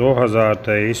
2023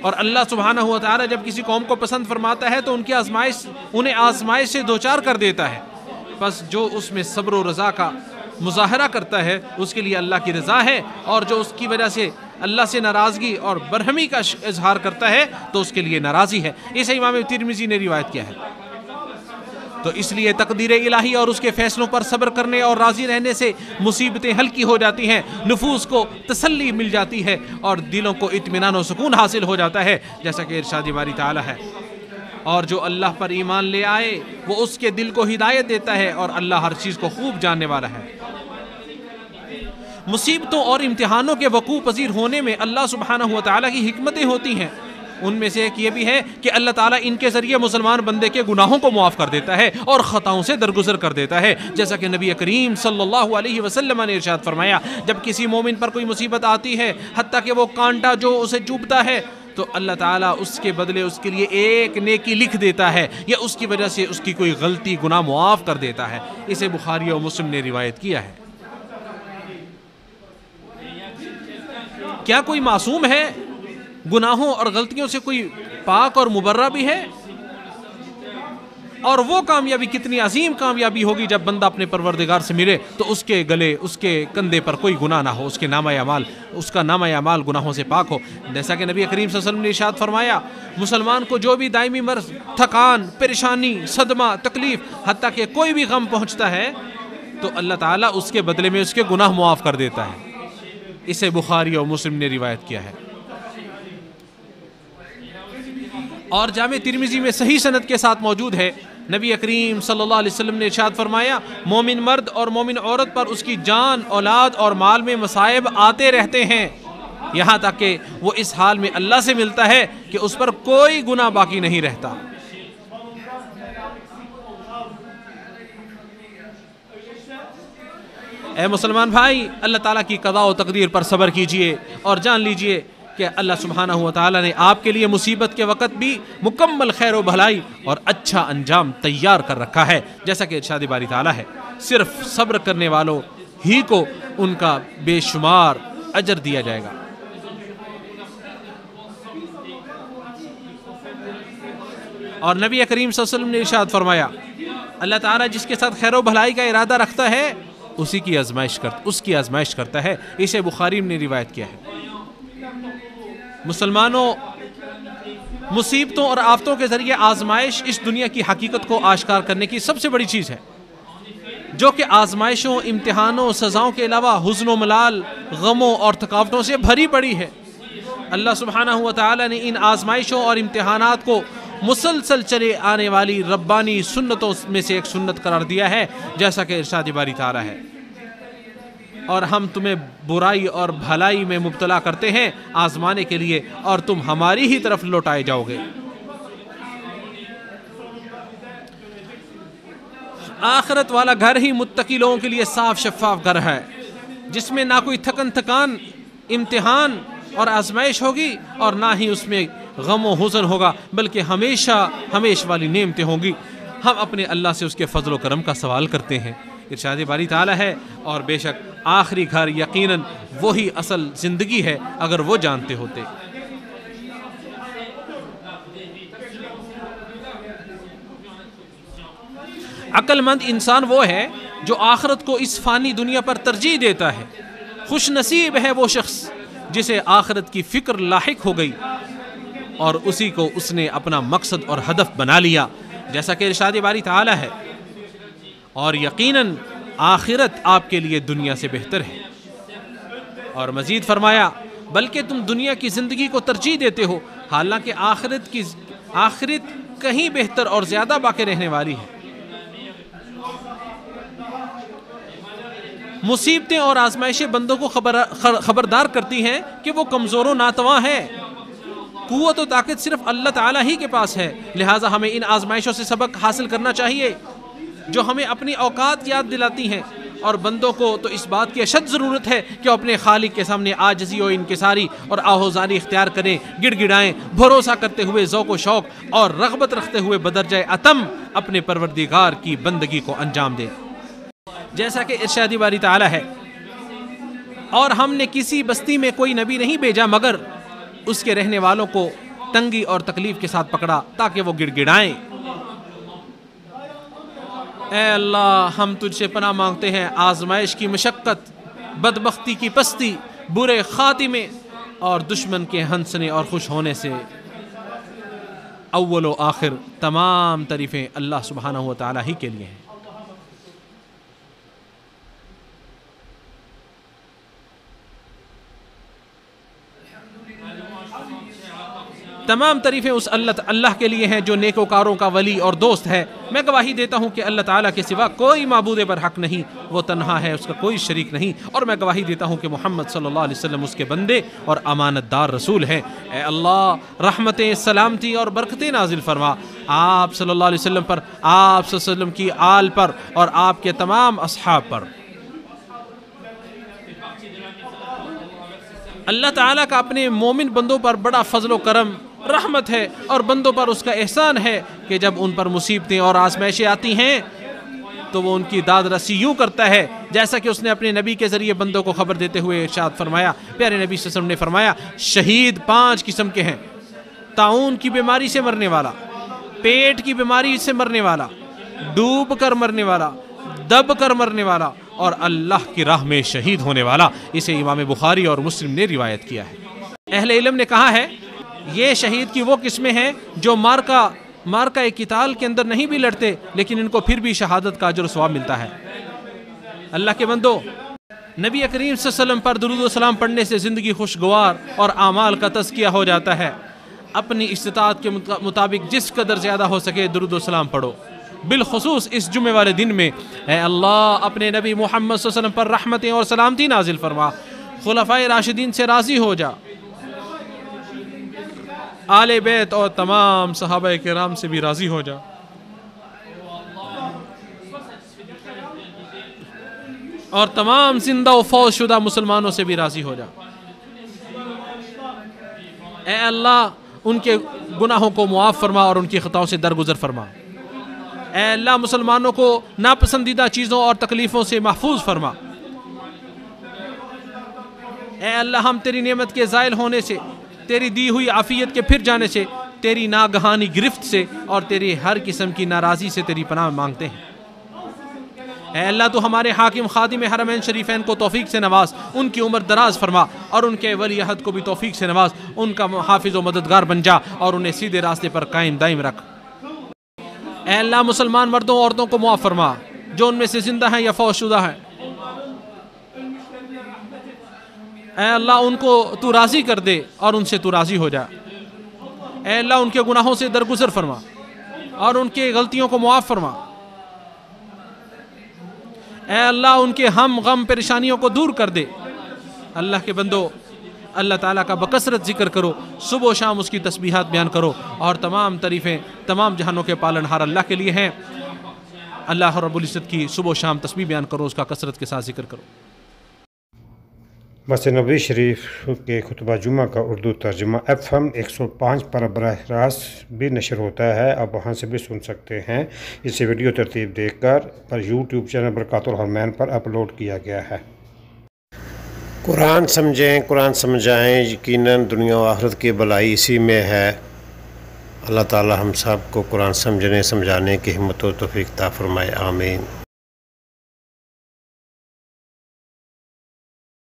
اور اللہ سبحانہ و تعالی جب کسی قوم کو پسند فرماتا ہے تو انہیں آزمائش سے دوچار کر دیتا ہے، بس جو اس میں صبر و رضا کا مظاہرہ کرتا ہے اس کے لیے اللہ کی رضا ہے، اور جو اس کی وجہ سے اللہ سے ناراضگی اور برہمی کا اظہار کرتا ہے تو اس کے لیے ناراضی ہے۔ اسے امام ترمذی نے روایت کیا ہے۔ تو اس لیے تقدیر الہی اور اس کے فیصلوں پر صبر کرنے اور راضی رہنے سے مصیبتیں ہلکی ہو جاتی ہیں، نفوس کو تسلی مل جاتی ہے اور دلوں کو اطمینان و سکون حاصل ہو جاتا ہے، جیسا کہ ارشاد باری تعالی ہے۔ اور جو اللہ پر ایمان لے آئے وہ اس کے دل کو ہدایت دیتا ہے، اور اللہ ہر چیز کو خوب جاننے والا ہے۔ مصیبتوں اور امتحانوں کے وقوع پذیر ہونے میں اللہ سبحانہ و تعالیٰ کی حکمتیں ہوتی ہیں۔ ان میں سے ایک یہ بھی ہے کہ اللہ تعالیٰ ان کے ذریعے مسلمان بندے کے گناہوں کو معاف کر دیتا ہے اور خطاؤں سے درگزر کر دیتا ہے، جیسا کہ نبی کریم صلی اللہ علیہ وسلم نے ارشاد فرمایا، جب کسی مومن پر کوئی مصیبت آتی ہے حتیٰ کہ وہ کانٹا جو اسے چبھتا ہے تو اللہ تعالیٰ اس کے بدلے اس کے لیے ایک نیکی لکھ دیتا ہے، یا اس کی وجہ سے اس کی کوئی غلطی گناہ معاف کر دیتا ہے۔ اسے بخاری اور مسلم نے روایت کیا ہے۔ کیا کوئی معصوم ہے؟ گناہوں اور غلطیوں سے کوئی پاک اور مبرہ بھی ہے؟ اور وہ کامیابی کتنی عظیم کامیابی ہوگی جب بندہ اپنے پروردگار سے ملے تو اس کے گلے، اس کے کندھے پر کوئی گناہ نہ ہو، اس کا نامہ اعمال گناہوں سے پاک ہو۔ جیسا کہ نبی کریم صلی اللہ علیہ وسلم نے ارشاد فرمایا، مسلمان کو جو بھی دائمی مرض، تھکان، پریشانی، صدمہ، تکلیف، حتیٰ کہ کوئی بھی غم پہنچتا ہے تو اللہ تعالیٰ اس کے بدلے میں اس کے گناہ معاف کر دیتا ہے۔ اسے بخاری اور مسلم نے روایت کیا ہے۔ اور جامع ترمذی میں صحیح سند کے ساتھ موجود ہے، نبی کریم صلی اللہ علیہ وسلم نے ارشاد فرمایا، مومن مرد اور مومن عورت پر اس کی جان، اولاد اور مال میں مصائب آتے رہتے ہیں، یہاں تک کہ وہ اس حال میں اللہ سے ملتا ہے کہ اس پر کوئی گناہ باقی نہیں رہتا۔ اے مسلمان بھائی، اللہ تعالیٰ کی قضاء و تقدیر پر صبر کیجئے اور جان لیجئے کہ اللہ سبحانہ و تعالیٰ نے آپ کے لیے مصیبت کے وقت بھی مکمل خیر و بھلائی اور اچھا انجام تیار کر رکھا ہے، جیسا کہ ارشاد باری تعالیٰ ہے، صرف صبر کرنے والوں ہی کو ان کا بے شمار اجر دیا جائے گا۔ اور نبی کریم صلی اللہ علیہ وسلم نے ارشاد فرمایا، اللہ تعالیٰ جس کے ساتھ خیر و بھلائی کا ارادہ رکھتا ہے اس کی آزمائش کرتا ہے۔ اسے بخاری نے روایت کیا ہے۔ مسلمانوں، مصیبتوں اور آفتوں کے ذریعے آزمائش اس دنیا کی حقیقت کو آشکار کرنے کی سب سے بڑی چیز ہے، جو کہ آزمائشوں، امتحانوں، سزاؤں کے علاوہ حزن و ملال، غموں اور تھکاوٹوں سے بھری پڑی ہے۔ اللہ سبحانہ و تعالی نے ان آزمائشوں اور امتحانات کو مسلسل چلے آنے والی ربانی سنتوں میں سے ایک سنت قرار دیا ہے، جیسا کہ ارشاد باری تعالی ہے، اور ہم تمہیں برائی اور بھلائی میں مبتلا کرتے ہیں آزمانے کے لیے، اور تم ہماری ہی طرف لوٹائے جاؤ گے۔ آخرت والا گھر ہی متقی لوگوں کے لیے صاف شفاف گھر ہے، جس میں نہ کوئی تھکان، امتحان اور آزمائش ہوگی، اور نہ ہی اس میں غم و حزن ہوگا، بلکہ ہمیشہ والی نعمتیں ہوں گی۔ ہم اپنے اللہ سے اس کے فضل و کرم کا سوال کرتے ہیں۔ ارشاد باری تعالی ہے، اور بے شک آخری گھر یقیناً وہی اصل زندگی ہے اگر وہ جانتے ہوتے۔ عقل مند انسان وہ ہے جو آخرت کو اس فانی دنیا پر ترجیح دیتا ہے۔ خوش نصیب ہے وہ شخص جسے آخرت کی فکر لاحق ہو گئی اور اسی کو اس نے اپنا مقصد اور ہدف بنا لیا، جیسا کہ ارشاد باری تعالی ہے، اور یقیناً آخرت آپ کے لیے دنیا سے بہتر ہے۔ اور مزید فرمایا، بلکہ تم دنیا کی زندگی کو ترجیح دیتے ہو، حالانکہ آخرت کہیں بہتر اور زیادہ باقی رہنے والی ہے۔ مصیبتیں اور آزمائشیں بندوں کو خبردار کرتی ہیں کہ وہ کمزور و ناتواں ہیں۔ قوت و طاقت صرف اللہ تعالیٰ ہی کے پاس ہے، لہٰذا ہمیں ان آزمائشوں سے سبق حاصل کرنا چاہیے جو ہمیں اپنی اوقات یاد دلاتی ہیں، اور بندوں کو تو اس بات کی اشد ضرورت ہے کہ وہ اپنے خالق کے سامنے عاجزی و انکساری اور آہوزاری اختیار کریں، گڑ گڑائیں، بھروسہ کرتے ہوئے ذوق و شوق اور رغبت رکھتے ہوئے بدرجہ اتم اپنے پروردگار کی بندگی کو انجام دیں، جیسا کہ ارشاد باری تعالی ہے، اور ہم نے کسی بستی میں کوئی نبی نہیں بھیجا مگر اس کے رہنے والوں کو تنگی اور تکلیف کے ساتھ پکڑا تاکہ وہ گڑ گڑائیں۔ اے اللہ ہم تجھ سے پناہ مانگتے ہیں آزمائش کی مشقت، بدبختی کی پستی، برے خاتمے اور دشمن کے ہنسنے اور خوش ہونے سے۔ اول و آخر تمام تعریفیں اللہ سبحانہ و تعالیٰ ہی کے لیے ہیں۔ تمام تعریفیں اس اللہ کے لیے ہیں جو نیکوکاروں کا ولی اور دوست ہے۔ میں گواہی دیتا ہوں کہ اللہ تعالیٰ کے سوا کوئی معبود برحق نہیں، وہ تنہا ہے، اس کا کوئی شریک نہیں، اور میں گواہی دیتا ہوں کہ محمد صلی اللہ علیہ وسلم اس کے بندے اور امانت دار رسول ہیں۔ اے اللہ رحمتیں، سلامتی اور برکتیں نازل فرما آپ صلی اللہ علیہ وسلم پر، آپ صلی اللہ علیہ وسلم کی آل پر اور آپ کے تمام اصحاب پر۔ اللہ تعالیٰ کا اپنے مومن بندوں پر بڑا فضل و کرم، رحمت ہے، اور بندوں پر اس کا احسان ہے کہ جب ان پر مصیبتیں اور آزمائشیں آتی ہیں تو وہ ان کی داد رسی یوں کرتا ہے جیسا کہ اس نے اپنے نبی کے ذریعے بندوں کو خبر دیتے ہوئے ارشاد فرمایا۔ پیارے نبی صلی اللہ علیہ وسلم نے فرمایا شہید 5 قسم کے ہیں: طاعون کی بیماری سے مرنے والا، پیٹ کی بیماری سے مرنے والا، ڈوب کر مرنے والا، دب کر مرنے والا، اور اللہ کی راہ میں شہید ہونے والا۔ اسے امام بخاری اور مسلم نے روایت کیا ہے۔ اہل علم نے کہا ہے یہ شہید کی وہ قسمیں ہیں جو مارکہ قتال کے اندر نہیں بھی لڑتے لیکن ان کو پھر بھی شہادت کا اجر و ثواب ملتا ہے۔ اللہ کے بندو، نبی کریم صلی اللہ علیہ وسلم پر درود و سلام پڑھنے سے زندگی خوشگوار اور اعمال کا تزکیہ ہو جاتا ہے۔ اپنی استطاعت کے مطابق جس قدر زیادہ ہو سکے درود و سلام پڑھو، بالخصوص اس جمعے والے دن میں۔ اے اللہ اپنے نبی محمد صلی اللہ علیہ وسلم پر رحمتیں اور سلامتی نازل فرما، خلفائے راشدین سے راضی ہو جا، آل بیت اور تمام صحابہ کرام سے بھی راضی ہو جا، اور تمام زندہ و فوت شدہ مسلمانوں سے بھی راضی ہو جا۔ اے اللہ ان کے گناہوں کو معاف فرما اور ان کی خطاؤں سے درگزر فرما۔ اے اللہ مسلمانوں کو ناپسندیدہ چیزوں اور تکلیفوں سے محفوظ فرما۔ اے اللہ ہم تیری نعمت کے زائل ہونے سے، تیری دی ہوئی عافیت کے پھر جانے سے، تیری ناگہانی گرفت سے اور تیری ہر قسم کی ناراضی سے تیری پناہ مانگتے ہیں۔ اے اللہ تو ہمارے حاکم خادم حرمین شریفین کو توفیق سے نواز، ان کی عمر دراز فرما، اور ان کے ولی عہد کو بھی توفیق سے نواز، ان کا حافظ و مددگار بن جا اور انہیں سیدھے راستے پر قائم دائم رکھ۔ اے اللہ مسلمان مردوں عورتوں کو معاف فرما جو ان میں سے زندہ ہیں یا فوت شدہ ہیں۔ اے اللہ ان کو تو راضی کر دے اور ان سے تو راضی ہو جا۔ اے اللہ ان کے گناہوں سے درگزر فرما اور ان کے غلطیوں کو معاف فرما۔ اے اللہ ان کے ہم غم پریشانیوں کو دور کر دے۔ اللہ کے بندو، اللہ تعالیٰ کا بکثرت ذکر کرو، صبح و شام اس کی تسبیحات بیان کرو، اور تمام تعریفیں تمام جہانوں کے پالنہار اللہ کے لیے ہیں۔ اللہ رب العزت کی صبح و شام تسبیح بیان کرو، اس کا کثرت کے ساتھ ذکر کرو۔ مسجد نبوی شریف کے خطبہ جمعہ کا اردو ترجمہ FM 105 پر براہ راست بھی نشر ہوتا ہے، آپ وہاں سے بھی سن سکتے ہیں۔ اسے ویڈیو ترتیب دیکھ کر پر YouTube چینل برکات الحرمین پر اپلوڈ کیا گیا ہے۔ قرآن سمجھیں، قرآن سمجھائیں، یقیناً دنیا و آخرت کی بھلائی اسی میں ہے۔ اللہ تعالی ہم سب کو قرآن سمجھنے سمجھانے کی ہمت و توفیق عطا فرمائے، آمین۔